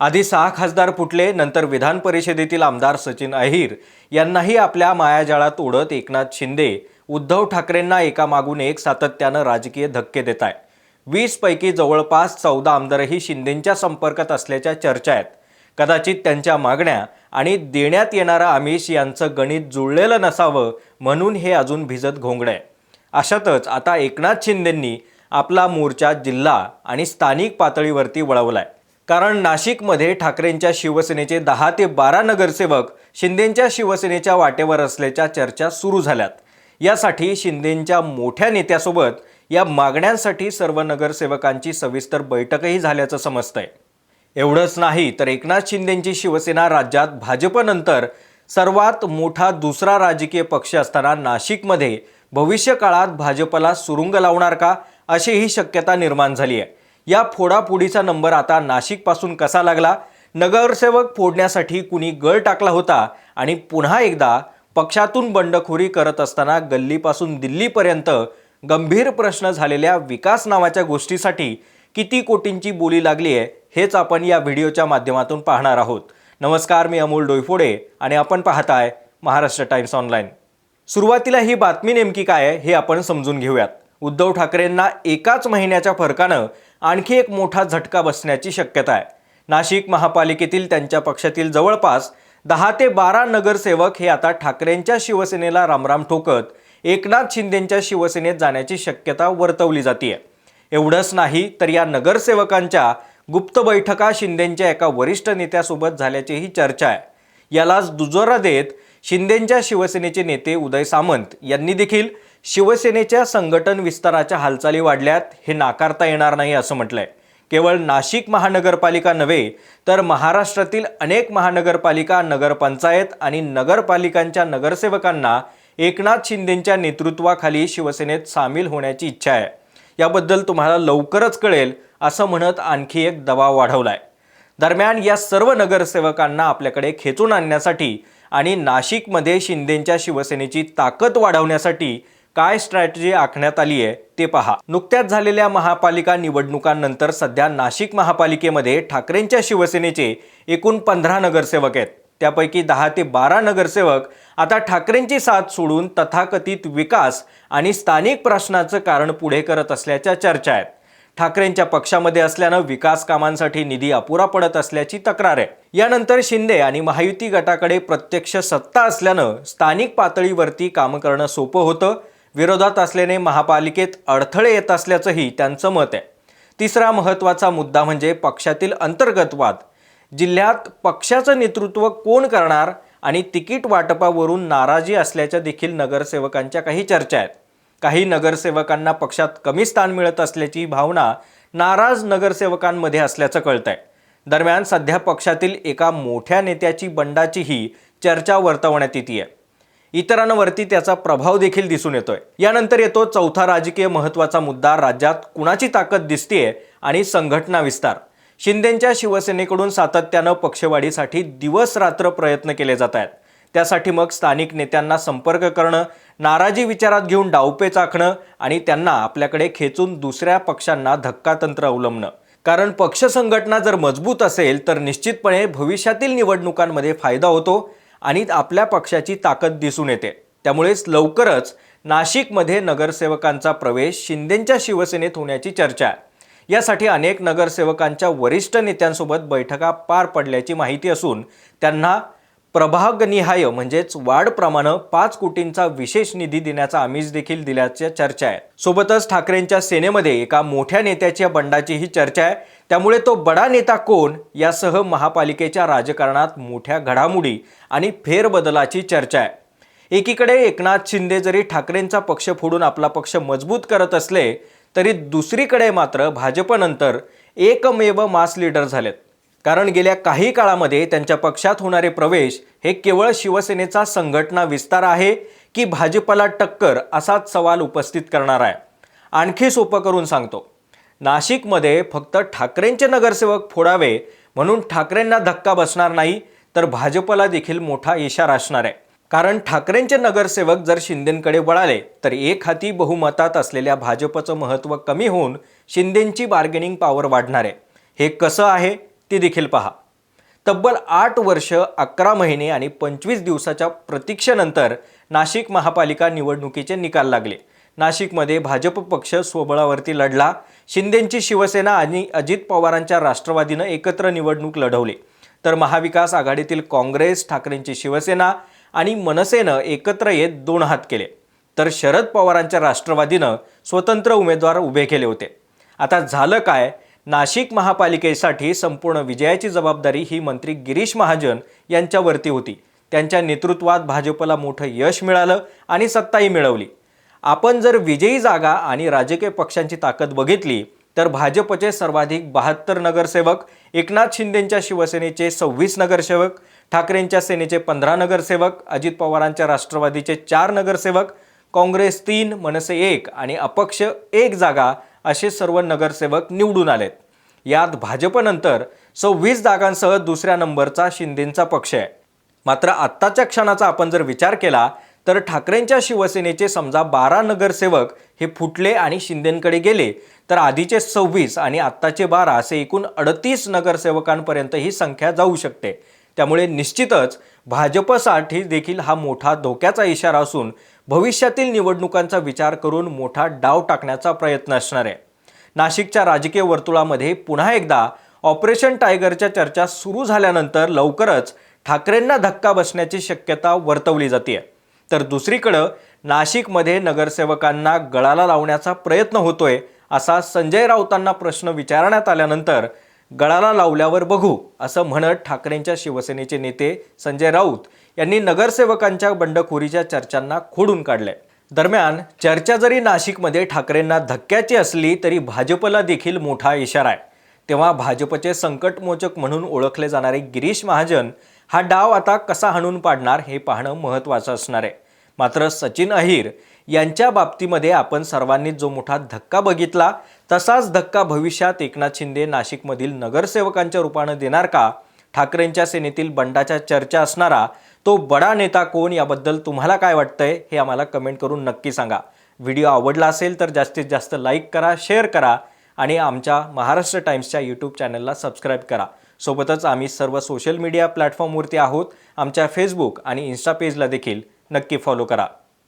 आधी 6 खासदार फुटले, नंतर विधान परिषदेतील आमदार सचिन अहिर यांनाही आपल्या मायाजाळात ओढत एकनाथ शिंदे उद्धव ठाकरेंना एकामागून एक सातत्यानं राजकीय धक्के देत आहेत। 20 पैकी जवळपास 14 आमदारही शिंदेंच्या संपर्कात असल्याच्या चर्चा आहेत। कदाचित त्यांच्या मागण्या आणि देण्यात येणारा आमिष यांचं गणित जुळलेलं नसावं म्हणून हे अजून भिजत घोंगडं आहे। अशातच आता एकनाथ शिंदेंनी आपला मोर्चा जिल्हा आणि स्थानिक पातळीवरती वळवलाय। कारण नाशिकमध्ये ठाकरेंच्या शिवसेनेचे 10 ते 12 नगरसेवक शिंदेंच्या शिवसेनेच्या वाटेवर असल्याच्या चर्चा सुरू झाल्यात। यासाठी शिंदेंच्या मोठ्या नेत्यासोबत या मागण्यांसाठी सर्व नगरसेवकांची सविस्तर बैठकही झाल्याचं समजतंय। एवढंच नाही तर एकनाथ शिंदेंची शिवसेना राज्यात भाजपनंतर सर्वात मोठा दुसरा राजकीय पक्ष असताना नाशिकमध्ये भविष्यकाळात भाजपला सुरुंग लावणार का अशीही शक्यता निर्माण झाली आहे। या फोडाफोडीचा नंबर आता नाशिकपासून कसा लागला, नगरसेवक फोडण्यासाठी कुणी गळ टाकला होता आणि पुन्हा एकदा पक्षातून बंडखोरी करत असताना गल्लीपासून दिल्लीपर्यंत गंभीर प्रश्न झालेल्या विकास नावाच्या गोष्टीसाठी किती कोटींची बोली लागली आहे हेच आपण या व्हिडिओच्या माध्यमातून पाहणार आहोत। नमस्कार, मी अमोल डोईफोडे आणि आपण पाहताय महाराष्ट्र टाइम्स ऑनलाईन। सुरुवातीला ही बातमी नेमकी काय आहे हे आपण समजून घेऊयात। उद्धव ठाकरेंना एकाच महिन्याच्या फरकानं आणखी एक मोठा झटका बसण्याची शक्यता आहे। नाशिक महापालिकेतील त्यांच्या पक्षातील जवळपास 10 ते 12 नगरसेवक हे आता ठाकरेंच्या शिवसेनेला रामराम ठोकत एकनाथ शिंदेंच्या शिवसेनेत जाण्याची शक्यता वर्तवली जाते। एवढंच नाही तर या नगरसेवकांच्या गुप्त बैठका शिंदेंच्या एका वरिष्ठ नेत्यासोबत झाल्याचीही चर्चा आहे। यालाच दुजोरा देत शिंदेंच्या शिवसेनेचे नेते उदय सामंत यांनी देखील शिवसेनेच्या संघटन विस्ताराच्या हालचाली वाढल्यात हे नाकारता येणार नाही असं म्हटलंय। केवळ नाशिक महानगरपालिका नव्हे तर महाराष्ट्रातील अनेक महानगरपालिका, नगरपंचायत आणि नगरपालिकांच्या नगरसेवकांना एकनाथ शिंदेंच्या नेतृत्वाखाली शिवसेनेत सामील होण्याची इच्छा आहे। याबद्दल तुम्हाला लवकरच कळेल असं म्हणत आणखी एक दबाव वाढवलाय। दरम्यान या सर्व नगरसेवकांना आपल्याकडे खेचून आणण्यासाठी आणि नाशिकमध्ये शिंदेंच्या शिवसेनेची ताकद वाढवण्यासाठी काय स्ट्रॅटेजी आखण्यात आली आहे ते पहा। नुकत्याच झालेल्या महापालिका निवडणुकांनंतर सध्या नाशिक महापालिकेमध्ये ठाकरेंच्या शिवसेनेचे एकूण 15 नगरसेवक आहेत। त्यापैकी 10 ते 12 नगरसेवक आता ठाकरेंची साथ सोडून तथाकथित विकास आणि स्थानिक प्रश्नाचं कारण पुढे करत असल्याच्या चर्चा आहेत। ठाकरेंच्या पक्षामध्ये असल्यानं विकास कामांसाठी निधी अपुरा पडत असल्याची तक्रार आहे। यानंतर शिंदे आणि महायुती गटाकडे प्रत्यक्ष सत्ता असल्यानं स्थानिक पातळीवरती काम करणं सोपं होतं। विरोधात असल्याने महापालिकेत अडथळे येत असल्याचंही त्यांचं मत आहे। तिसरा महत्त्वाचा मुद्दा म्हणजे पक्षातील अंतर्गत वाद। जिल्ह्यात पक्षाचं नेतृत्व कोण करणार आणि तिकीट वाटपावरून नाराजी असल्याच्या देखील नगरसेवकांच्या काही चर्चा आहेत। काही नगरसेवकांना पक्षात कमी स्थान मिळत असल्याची भावना नाराज नगरसेवकांमध्ये असल्याचं कळतंय। दरम्यान सध्या पक्षातील एका मोठ्या नेत्याची बंडाचीही चर्चा वर्तवण्यात येते। इतरांवरती त्याचा प्रभाव देखील दिसून येतोय। यानंतर येतो चौथा राजकीय महत्त्वाचा मुद्दा, राज्यात कुणाची ताकद दिसतेय आणि संघटना विस्तार। शिंदेंच्या शिवसेनेकडून सातत्यानं पक्षवाढीसाठी दिवस रात्र प्रयत्न केले जात आहेत। त्यासाठी मग स्थानिक नेत्यांना संपर्क करणं, नाराजी विचारात घेऊन डावपेच आखणं आणि त्यांना आपल्याकडे खेचून दुसऱ्या पक्षांना धक्कातंत्र अवलंबणं। कारण पक्ष संघटना जर मजबूत असेल तर निश्चितपणे भविष्यातील निवडणुकांमध्ये फायदा होतो आणि आपल्या पक्षाची ताकद दिसून येते। त्यामुळेच लवकरच नाशिकमध्ये नगरसेवकांचा प्रवेश शिंदेंच्या शिवसेनेत होण्याची चर्चा आहे। यासाठी अनेक नगरसेवकांच्या वरिष्ठ नेत्यांसोबत बैठका पार पडल्याची माहिती असून त्यांना प्रभागनिहाय म्हणजेच वार्डप्रमाणे 5 कोटींचा विशेष निधी देण्याचा आमिष देखील दिल्याच्या चर्चा आहे। सोबतच ठाकरेंच्या सेनेमध्ये एका मोठ्या नेत्याच्या बंडाचीही चर्चा आहे। त्यामुळे तो बडा नेता कोण यासह महापालिकेच्या राजकारणात मोठ्या घडामोडी आणि फेरबदलाची चर्चा आहे। एकीकडे एकनाथ शिंदे जरी ठाकरेंचा पक्ष फोडून आपला पक्ष मजबूत करत असले तरी दुसरीकडे मात्र भाजपनंतर एकमेव मास लीडर झालेत। कारण गेल्या काही काळामध्ये त्यांच्या पक्षात होणारे प्रवेश हे केवळ शिवसेनेचा संघटना विस्तार आहे की भाजपला टक्कर असाच सवाल उपस्थित करणार आहे। आणखी सोपं करून सांगतो, नाशिकमध्ये फक्त ठाकरेंचे नगरसेवक फोडावे म्हणून ठाकरेंना धक्का बसणार नाही तर भाजपला देखील मोठा इशारा असणार आहे। कारण ठाकरेंचे नगरसेवक जर शिंदेंकडे वळाले तर एक हाती बहुमतात असलेल्या भाजपचं महत्त्व कमी होऊन शिंदेंची बार्गेनिंग पॉवर वाढणार आहे। हे कसं आहे ते देखील पहा। तब्बल 8 वर्ष 11 महिने आणि 25 दिवसाच्या प्रतीक्षेनंतर नाशिक महापालिका निवडणुकीचे निकाल लागले. नाशिकमध्ये भाजप पक्ष स्वबळावरती लढला. शिंदेंची शिवसेना आणि अजित पवारांच्या राष्ट्रवादीनं एकत्र निवडणूक लढवली, तर महाविकास आघाडीतील काँग्रेस, ठाकरेंची शिवसेना आणि मनसेनं एकत्र येत 2 हात केले, तर शरद पवारांच्या राष्ट्रवादीनं स्वतंत्र उमेदवार उभे केले होते. आता झालं काय? नाशिक महापालिकेसाठी संपूर्ण विजयाची जबाबदारी ही मंत्री गिरीश महाजन यांच्यावरती होती. त्यांच्या नेतृत्वात भाजपला मोठं यश मिळालं आणि सत्ताही मिळवली. आपण जर विजयी जागा आणि राजकीय पक्षांची ताकद बघितली तर भाजपचे सर्वाधिक 72 नगरसेवक, एकनाथ शिंदेंच्या शिवसेनेचे 26 नगरसेवक, ठाकरेंच्या सेनेचे 15 नगरसेवक, अजित पवारांच्या राष्ट्रवादीचे 4 नगरसेवक, काँग्रेस 3, मनसे 1 आणि अपक्ष 1 जागा असे सर्व नगरसेवक निवडून आलेत. यात भाजपनंतर 26 जागांसह दुसऱ्या नंबरचा शिंदेंचा पक्ष आहे. मात्र आत्ताच्या क्षणाचा आपण जर विचार केला तर ठाकरेंच्या शिवसेनेचे समजा 12 नगरसेवक हे फुटले आणि शिंदेंकडे गेले, तर आधीचे 26 आणि आत्ताचे 12 असे एकूण 38 नगरसेवकांपर्यंत ही संख्या जाऊ शकते. त्यामुळे निश्चितच भाजपसाठी देखील हा मोठा धोक्याचा इशारा असून भविष्यातील निवडणुकांचा विचार करून मोठा डाव टाकण्याचा प्रयत्न असणार आहे. नाशिकच्या राजकीय वर्तुळामध्ये पुन्हा एकदा ऑपरेशन टायगरच्या चर्चा सुरू झाल्यानंतर लवकरच ठाकरेंना धक्का बसण्याची शक्यता वर्तवली जाते. तर दुसरीकडे नाशिकमध्ये नगरसेवकांना गळाला लावण्याचा प्रयत्न होतोय असा संजय राऊतांना प्रश्न विचारण्यात आल्यानंतर गळाला लावल्यावर बघू असं म्हणत ठाकरेंच्या शिवसेनेचे नेते संजय राऊत यांनी नगरसेवकांच्या बंडखोरीच्या चर्चांना खोडून काढले. दरम्यान चर्चा जरी नाशिकमध्ये ठाकरेंना धक्क्याची असली तरी भाजपला देखील मोठा इशारा आहे. तेव्हा भाजपचे संकटमोचक म्हणून ओळखले जाणारे गिरीश महाजन हा डाव आता कसा हाणून पाडणार हे पाहणं महत्त्वाचं असणार आहे. मात्र सचिन अहिर यांच्या बाबतीमध्ये आपण सर्वांनी जो मोठा धक्का बघितला तसाच धक्का भविष्यात एकनाथ शिंदे नाशिकमधील नगरसेवकांच्या रूपानं देणार का? ठाकरेंच्या सेनेतील बंडाच्या चर्चा असणारा तो बडा नेता कोण, याबद्दल तुम्हाला काय वाटतंय हे आम्हाला कमेंट करून नक्की सांगा. व्हिडिओ आवडला असेल तर जास्तीत जास्त लाईक करा, शेअर करा आणि आमच्या महाराष्ट्र टाइम्सच्या यूट्यूब चॅनलला सबस्क्राईब करा. सोबतच आम्ही सर्व सोशल मीडिया प्लॅटफॉर्मवरती आहोत. आमच्या फेसबुक आणि इन्स्टा पेजला देखील नक्की फॉलो करा.